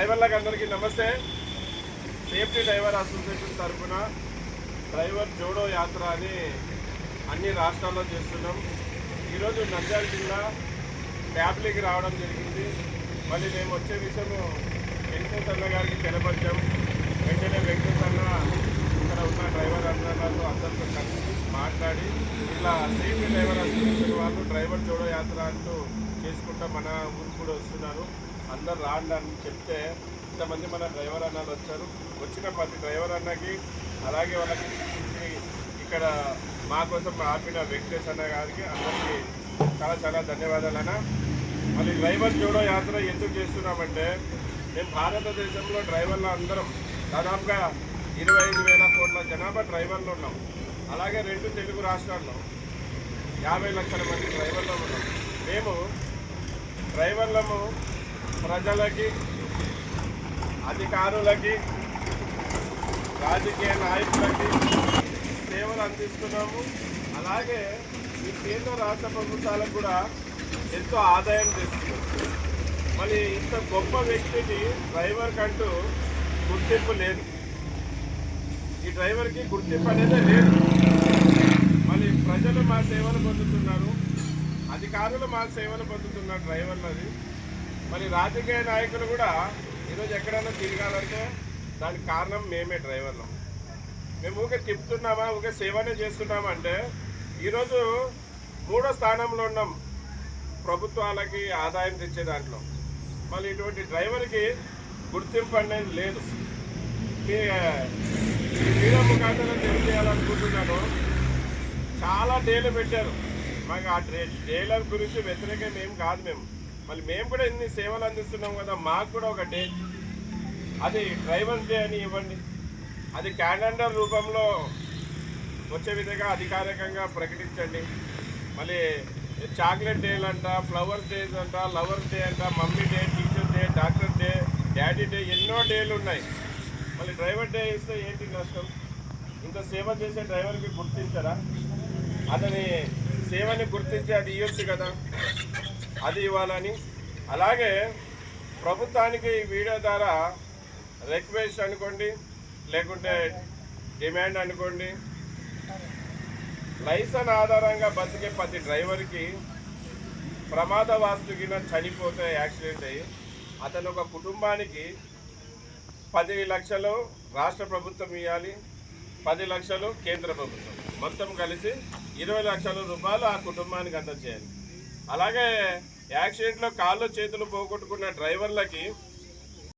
డ్రైవర్లకు అందరికీ నమస్తే. సేఫ్టీ డ్రైవర్ అసోసియేషన్ తరఫున డ్రైవర్ జోడో యాత్ర అని అన్ని రాష్ట్రాల్లో చేస్తున్నాం. ఈరోజు నంద్యాల జిల్లా ట్యాబ్లీకి రావడం జరిగింది. మళ్ళీ మేము వచ్చే విషయము వెంకటేష్ అన్న గారికి తెలపరిచాం. వెంటనే వెంకటేష్ అన్న ఇక్కడ ఉన్న డ్రైవర్ అన్నతో అందరితో కలిసి మాట్లాడి ఇలా సేఫ్టీ డ్రైవర్ అసోసియేషన్ వాళ్ళు డ్రైవర్ జోడో యాత్ర అంటూ చేసుకుంటా మన ఊరికి కూడా వస్తున్నారు. అందరు రాండి అని చెప్తే ఇంతమంది మన డ్రైవర్ అన్నలు వచ్చారు. వచ్చిన ప్రతి డ్రైవర్ అన్నకి అలాగే వాళ్ళకి ఇక్కడ మా కోసం ఆపిన వెంకటేష్ అన్న గారికి అందరికీ చాలా చాలా ధన్యవాదాలు అన్న. మళ్ళీ డ్రైవర్ జోడో యాత్ర ఎందుకు చేస్తున్నామంటే మేము భారతదేశంలో డ్రైవర్లు అందరం దాదాపుగా 25,000 కోట్ల జనాభా డ్రైవర్లు ఉన్నాం. అలాగే 2 తెలుగు రాష్ట్రాల్లో 50 లక్షల మంది డ్రైవర్లు ఉన్నాం. మేము డ్రైవర్లము ప్రజలకి, అధికారులకి, రాజకీయ నాయకులకి సేవలు అందిస్తున్నాము. అలాగే ఈ కేంద్ర రాష్ట్ర ప్రభుత్వాలకు కూడా ఎంతో ఆదాయం తెస్తున్నాం. మళ్ళీ ఇంత గొప్ప వ్యక్తికి డ్రైవర్ కంటూ గుర్తింపు లేదు. ఈ డ్రైవర్కి గుర్తింపు అనేది లేదు. మళ్ళీ ప్రజలు మా సేవలు పొందుతున్నారు, అధికారులు మా సేవలు పొందుతున్నారు డ్రైవర్లది. మరి రాజకీయ నాయకులు కూడా ఈరోజు ఎక్కడైనా తిరగాలంటే దానికి కారణం మేమే డ్రైవర్లు. మేము ఊకే తిప్పుతున్నామా, ఊకే సేవనే చేస్తున్నామా అంటే ఈరోజు 3వ స్థానంలో ఉన్నాం ప్రభుత్వాలకి ఆదాయం తెచ్చే దాంట్లో. మళ్ళీ ఇటువంటి డ్రైవర్కి గుర్తింపు అనేది లేదు. మీ వీడియో ముఖాంతరం తెలియజేయాలనుకుంటున్నాను. చాలా డేలు పెట్టారు మాకు. ఆ డేల గురించి వ్యతిరేకం ఏం కాదు. మళ్ళీ మేము కూడా ఇన్ని సేవలు అందిస్తున్నాం కదా, మాకు కూడా ఒక డే, అది డ్రైవర్స్ డే అని ఇవ్వండి. అది క్యాలెండర్ రూపంలో వచ్చే విధంగా అధికారికంగా ప్రకటించండి. మళ్ళీ చాక్లెట్ డేలు అంట, ఫ్లవర్స్ డేస్ అంట, లవర్స్ డే అంట, mummy day, teacher day, doctor day, daddy day, ఎన్నో డేలు ఉన్నాయి. మళ్ళీ డ్రైవర్ డే ఇస్తే ఏంటి నష్టం? ఇంత సేవ చేసే డ్రైవర్కి గుర్తించరా? అతని సేవని గుర్తించి అది ఇవ్వచ్చు కదా, అది ఇవ్వాలని. అలాగే ప్రభుత్వానికి వీడియో ద్వారా రిక్వెస్ట్ అనుకోండి, లేకుంటే డిమాండ్ అనుకోండి, లైసెన్స్ ఆధారంగా బతికే ప్రతి డ్రైవర్కి ప్రమాదవశాత్తు చనిపోతే యాక్సిడెంట్ అయ్యి అతను ఒక కుటుంబానికి 10 లక్షలు రాష్ట్ర ప్రభుత్వం ఇవ్వాలి, 10 లక్షలు కేంద్ర ప్రభుత్వం, మొత్తం కలిసి 20 లక్షల రూపాయలు ఆ కుటుంబానికి అందజేయాలి. అలాగే యాక్సిడెంట్లో కాళ్ళు చేతులు పోగొట్టుకున్న డ్రైవర్లకి